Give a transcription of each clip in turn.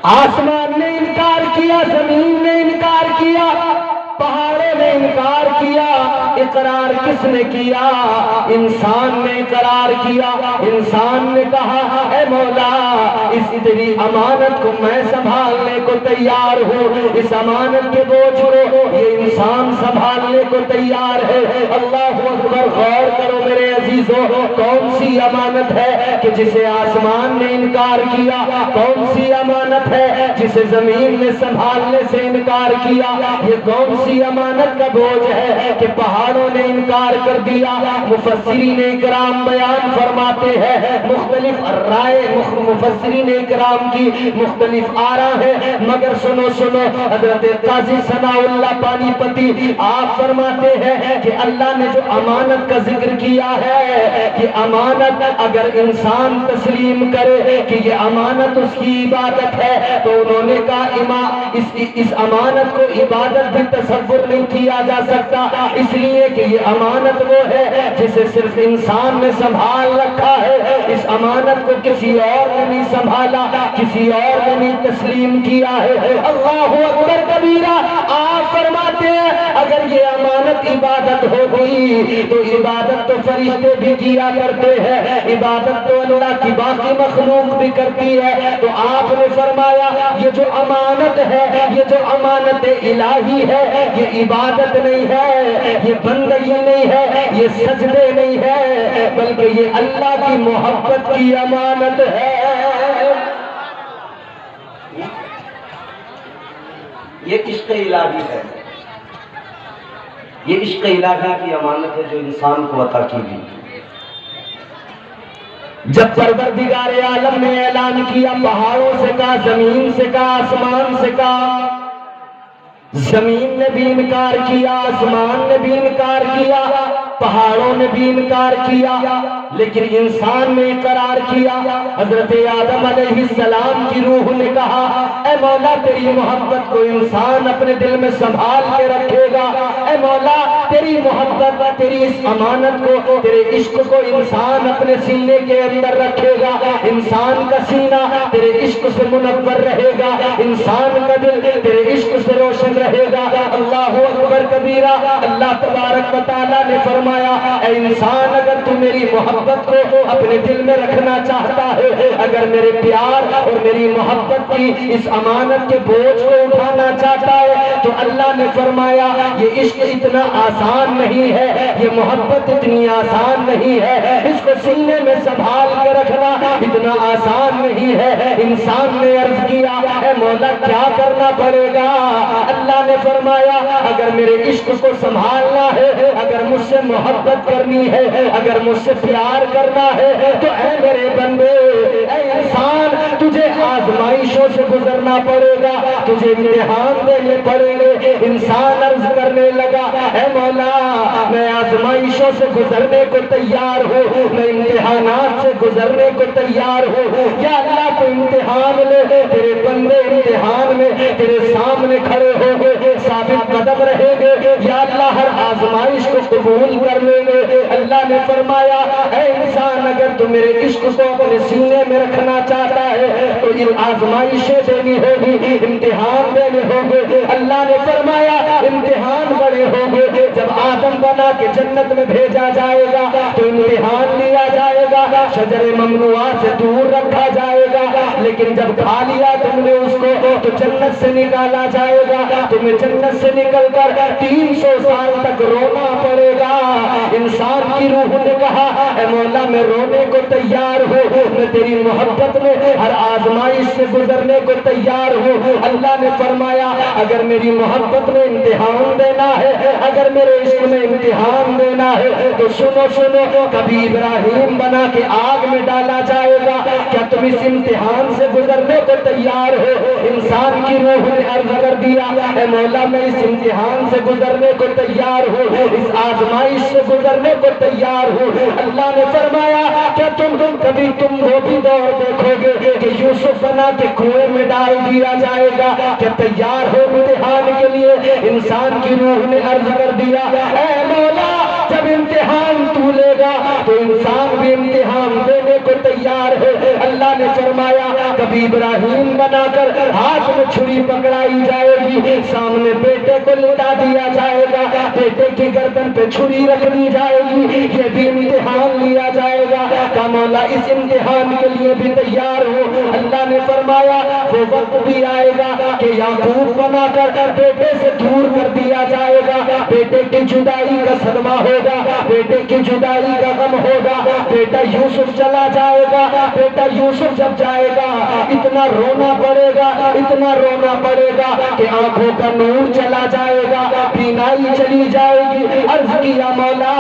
آسمان نے انکار کیا، زمین نے انکار کیا، پہاڑوں نے انکار کیا، اقرار کس نے کیا؟ انسان نے اقرار کیا۔ انسان نے کہا اے مولا اس تیری امانت کو میں سنبھالنے کو تیار ہوں، اس امانت کے بوجھ کو یہ انسان سنبھالنے کو تیار ہے۔ اللہ اکبر، غور کرو میرے عزیزو، کون سی امانت ہے کہ جسے آسمان نے انکار کیا؟ کون سی امانت ہے جسے زمین نے سنبھالنے سے انکار کیا؟ یہ کون سی امانت کا بوجھ ہے کہ پہاڑوں نے انکار کر دیا؟ مفسرین اکرام بیان فرماتے ہیں، مختلف رائے مفسرین اکرام کی مختلف آراء ہے، مگر سنو حضرت قاضی ثناء اللہ پانی پتی آپ فرماتے ہیں کہ اللہ نے جو امانت کا ذکر کیا ہے، یہ امانت اگر انسان تسلیم کرے کہ یہ امانت اس کی عبادت ہے، تو انہوں نے کہا اس امانت کو عبادت بھی تصور نہیں کیا جا سکتا، اس لیے کہ یہ امانت وہ ہے جسے صرف انسان نے سنبھال رکھا ہے، اس امانت کو کسی اور نے نہیں سنبھالا، کسی اور نے نہیں تسلیم کیا ہے۔ اللہ اکبر کبیرہ، آپ فرماتے ہیں اگر یہ امانت عبادت ہوگی تو عبادت تو فرشتے بھی کیا کرتے ہیں، عبادت تو اللہ کی باقی مخلوق بھی کرتی ہے، تو آپ نے فرمایا یہ جو امانت ہے، یہ جو امانت الہی ہے، یہ عبادت نہیں ہے، یہ بندگی نہیں ہے، یہ سجدے نہیں ہے، بلکہ یہ اللہ کی محبت کی امانت ہے۔ یہ عشق الہی ہے، یہ عشق الہی کی امانت ہے جو انسان کو عطا کی گئی۔ جب پروردگار عالم نے اعلان کیا، پہاڑوں سے کہا، زمین سے کہا، آسمان سے کہا، زمین نے بھی انکار کیا، آسمان نے بھی انکار کیا، پہاڑوں نے بھی انکار کیا، لیکن انسان نے اقرار کیا۔ حضرت آدم علیہ السلام کی روح نے کہا اے مولا تیری محبت کو انسان اپنے دل میں سنبھال کے رکھے گا، اے مولا تیری محبت، تیری اس امانت کو، تیرے عشق کو انسان اپنے سینے کے اندر رکھے گا، انسان کا سینہ تیرے عشق سے منور رہے گا، انسان کا دل تیرے عشق سے روشن رہے گا۔ اللہ اکبر کبیرہ، اللہ تبارک و تعالیٰ نے فرمایا اے انسان اگر تو میری محبت کو اپنے دل میں رکھنا چاہتا ہے، اگر میرے پیار اور میری محبت کی اس امانت کے بوجھ کو اٹھانا چاہتا ہے، تو اللہ نے فرمایا یہ عشق اتنا آسان نہیں ہے، یہ محبت اتنی آسان نہیں ہے، اس کو سینے میں سنبھال کے رکھنا اتنا آسان نہیں ہے۔ انسان نے عرض کیا اے مولا کیا کرنا پڑے گا؟ اللہ نے فرمایا اگر میرے عشق کو سنبھالنا ہے، اگر مجھ سے محبت کرنی ہے، اگر مجھ سے پیار کرنا ہے، تو اے میرے بندے، اے انسان، تجھے آزمائشوں سے گزرنا پڑے گا، تجھے امتحان دینے پڑیں گے۔ انسان عرض کرنے لگا اے مولا میں آزمائشوں سے گزرنے کو تیار ہوں، میں امتحانات سے گزرنے کو تیار ہوں، یا اللہ تو امتحان لے، تیرے بندے امتحان میں تیرے سامنے کھڑے ہو گے، ثابت قدم رہیں گے، یا اللہ ہر آزمائش کو قبول کر لیں گے۔ اللہ نے فرمایا اے انسان اگر تو میرے عشق کو اپنے سینے میں رکھنا چاہتا ہے تو یہ آزمائشیں دینی ہوگی، امتحان دینے ہوں گے۔ اللہ نے فرمایا امتحان بڑے ہوں گے، جب آدم بنا کے جنت میں بھیجا جائے گا تو امتحان لیا جائے گا، شجر ممنوعہ سے دور رکھا جائے گا، لیکن جب کھا لیا تم نے اس کو تو جنت سے نکالا جائے گا، تمہیں جنت سے نکل کر 300 سال تک رونا پڑے گا۔ انسان کی روح نے کہا اے مولا میں رونے کو تیار ہوں، میں تیری محبت میں ہر آزمائش سے گزرنے کو تیار ہوں۔ اللہ نے فرمایا اگر میری محبت میں امتحان دینا ہے، اگر میرے عشق میں امتحان دینا ہے تو سنو کبھی ابراہیم بنا کے آگ میں ڈالا جائے گا، کیا تم اس امتحان سے گزرنے کو تیار ہو؟ انسان کی روح نے عرض کر دیا اے مولا میں اس امتحان سے گزرنے کو تیار ہوں، اس آزمائش سے گزرنے کو تیار ہوں۔ اللہ نے فرمایا کیا تم وہ بھی دور دیکھو گے کہ یوسف بنا کے کنویں میں ڈال دیا جائے گا، کیا تیار ہو امتحان کے لیے؟ انسان کی روح نے عرض کر دیا اے مولا جب امتحان تو لے گا تو انسان بھی امتحان دینے دینے کو تیار ہے۔ اللہ نے فرمایا کبھی ابراہیم بنا کر ہاتھ میں چھری پکڑائی جائے گی، سامنے بیٹے کو لٹا دیا جائے گا، بیٹے کی گردن پہ چھری رکھ دی جائے گی، یہ بھی امتحان لیا جائے گا۔ کہ مولا اس امتحان کے لیے بھی تیار ہو۔ اللہ نے فرمایا وہ وقت بھی آئے گا کہ یعقوب بنا کر بیٹے سے دور کر دیا جائے گا، بیٹے کی جدائی کا صدمہ ہوگا، بیٹے کی جدائی کا غم ہوگا، بیٹا یوسف چلا جائے گا، بیٹا یوسف جب جائے گا اتنا رونا پڑے گا، اتنا رونا پڑے گا کہ آنکھوں کا نور چلا جائے گا، بینائی چلی جائے گی۔ عرض کیا مولا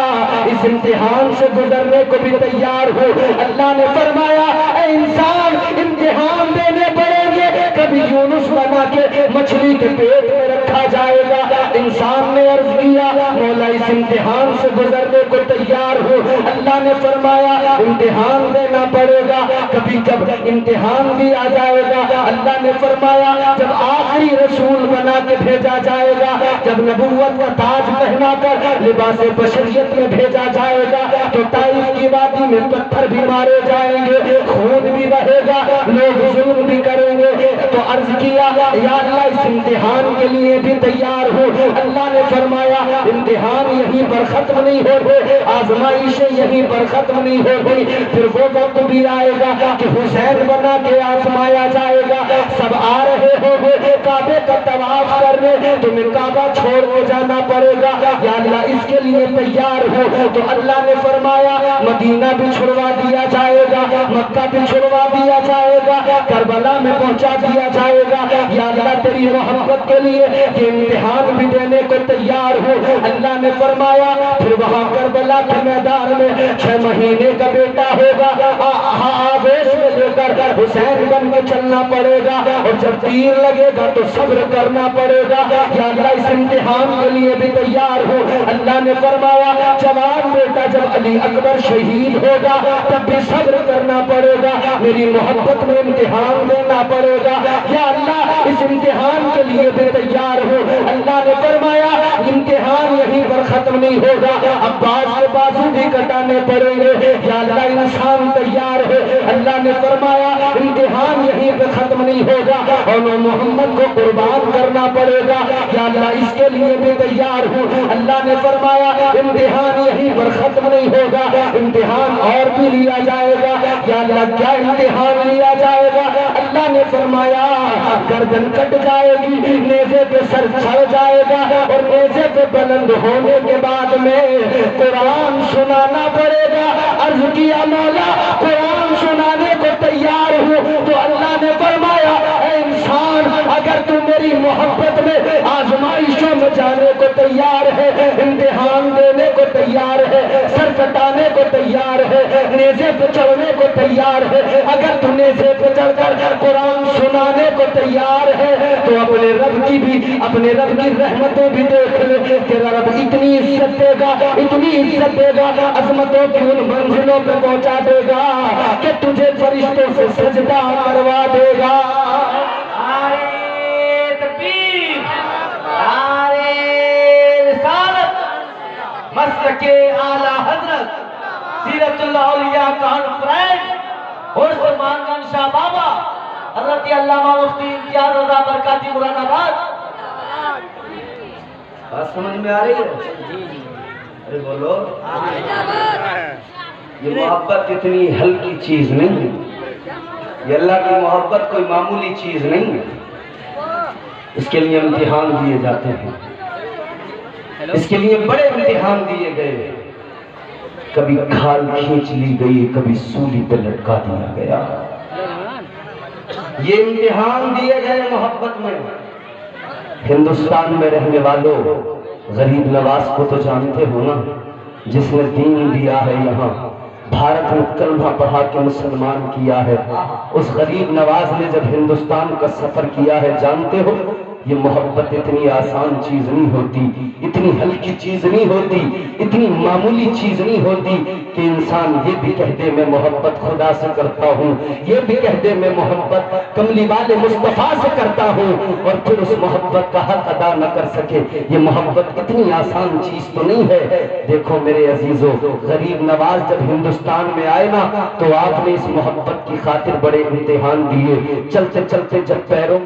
اس امتحان سے گزرنے کو بھی تیار ہو۔ اللہ نے فرمایا اے انسان امتحان دینے پڑیں گے، کبھی یونس بنا کے مچھلی کے پیٹ میں رکھا جائے گا۔ انسان نے عرض کیا مولا اس امتحان سے گزرنے کو تیار ہو۔ اللہ نے فرمایا امتحان دینا پڑے گا، کبھی جب امتحان بھی آ جائے گا۔ اللہ نے فرمایا جب آخری رسول بنا کے بھیجا جائے گا، جب نبوت کا تاج پہنا کر لباس بشریت میں بھیجا جائے گا تو طائف کی وادی میں پتھر بھی مارے جائیں گے، خون بھی بہے گا، لوگ ظلم بھی کریں گے۔ تو عرض کیا یا اللہ اس امتحان کے لیے بھی تیار ہو۔ اللہ نے فرمایا امتحان یہیں پر ختم نہیں ہوتے، آزمائشیں یہیں پر ختم نہیں ہوتی، پھر وہ وقت بھی آئے گا کہ حسین بنا کے آزمایا جائے گا۔ سب آ رہے ہوں گے کعبے کا طواف کرنے، تمہیں کعبہ چھوڑ کے جانا پڑے گا، یا اللہ اس کے لیے تیار ہو۔ تو اللہ نے فرمایا مدینہ بھی چھڑوا دیا جائے گا، مکہ بھی چھڑوا دیا جائے گا، کربلا میں پہنچا دیا جائے گا، یا اللہ تیری محبت کے لیے یہ امتحان بھی دینے کو تیار ہو۔ اللہ نے فرمایا پھر وہاں کربلا کے میدان میں 6 مہینے کا بیٹا ہوگا، آویش میں لے کر حسین بن کے چلنا پڑے گا، اور جب تیر لگے گا تو صبر کرنا پڑے گا، یا اللہ اس امتحان کے لیے بھی تیار ہو۔ اللہ نے فرمایا جوان بیٹا جب علی اکبر شہید ہوگا تب بھی صبر کرنا پڑے گا، میری محبت میں امتحان دینا پڑے گا، یا اللہ اس امتحان کے لیے بھی تیار ہو۔ اللہ نے فرمایا امتحان یہیں پر ختم نہیں ہوگا، عباس کے بازو بھی کٹانے پڑیں گے، یا اللہ انسان تیار ہے۔ اللہ نے فرمایا امتحان یہیں پہ ختم نہیں ہوگا، اور محمد کو قربان کرنا پڑے گا، یا اللہ اس کے لیے بھی تیار ہوں۔ اللہ نے فرمایا امتحان یہیں پر ختم نہیں ہوگا، امتحان اور بھی لیا جائے گا، یا اللہ کیا امتحان لیا جائے گا؟ اللہ نے فرمایا گردن کٹ جائے گی، نیزے پہ سر چڑھ جائے گا، اور نیزے پہ بلند ہونے کے بعد میں قرآن سنانا پڑے گا۔ عرض کیا مولا قرآن سنانے کو تیار ہوں، تو اللہ نے فرمایا اے انسان اگر تو میری محبت میں آزمائشوں میں جانے کو تیار ہے، امتحان دینے کو تیار ہے، سر کٹانے کو تیار ہے، نیزے پہ چڑھنے کو تیار ہے، اگر تو نیزے پہ چڑھ کر قرآن سنانے کو تیار ہے تو اپنے رب کی رحمتیں بھی دیکھ لے، تیرا رب اتنی عزت دے گا، اتنی عزت دے گا، عظمتوں کی ان منزلوں پہ پہنچا دے گا کہ تجھے فرشتوں سے سجدہ کروا دے گا۔ مسلک اعلی حضرت سیرت اللہ اولیاء کانفرنس اور سلمان شاہ بابا حضرت علامہ مفتی امتیاز رضا برکاتی مراد آباد۔ بات سمجھ میں آ رہی ہے؟ ارے بولو، یہ محبت اتنی ہلکی چیز نہیں ہے، یہ اللہ کی محبت کوئی معمولی چیز نہیں ہے، اس کے لیے امتحان دیے جاتے ہیں، اس کے لیے بڑے امتحان دیے گئے، کبھی کھال کھینچ لی گئی، کبھی سولی پہ لٹکا دیا گیا، یہ امتحان دیے گئے محبت میں۔ ہندوستان میں رہنے والوں غریب نواز کو تو جانتے ہو نا، جس نے دین دیا ہے یہاں، بھارت میں کلمہ پڑھا کے مسلمان کیا ہے، اس غریب نواز نے جب ہندوستان کا سفر کیا ہے، جانتے ہو یہ محبت اتنی آسان چیز نہیں ہوتی، اتنی ہلکی چیز نہیں ہوتی، اتنی معمولی چیز نہیں ہوتی کہ کہ انسان یہ بھی کہہ دے میں محبت خدا سے کرتا ہوں، یہ بھی کہہ دے میں محبت کملی والے مصطفیٰ سے کرتا ہوں، اور پھر اس محبت کا حق ادا نہ کر سکے، یہ محبت اتنی آسان چیز تو نہیں ہے۔ دیکھو میرے عزیزو، غریب نواز جب ہندوستان میں آئے نا تو آپ نے اس محبت کی خاطر بڑے امتحان دیے، چلتے چلتے جب پیروں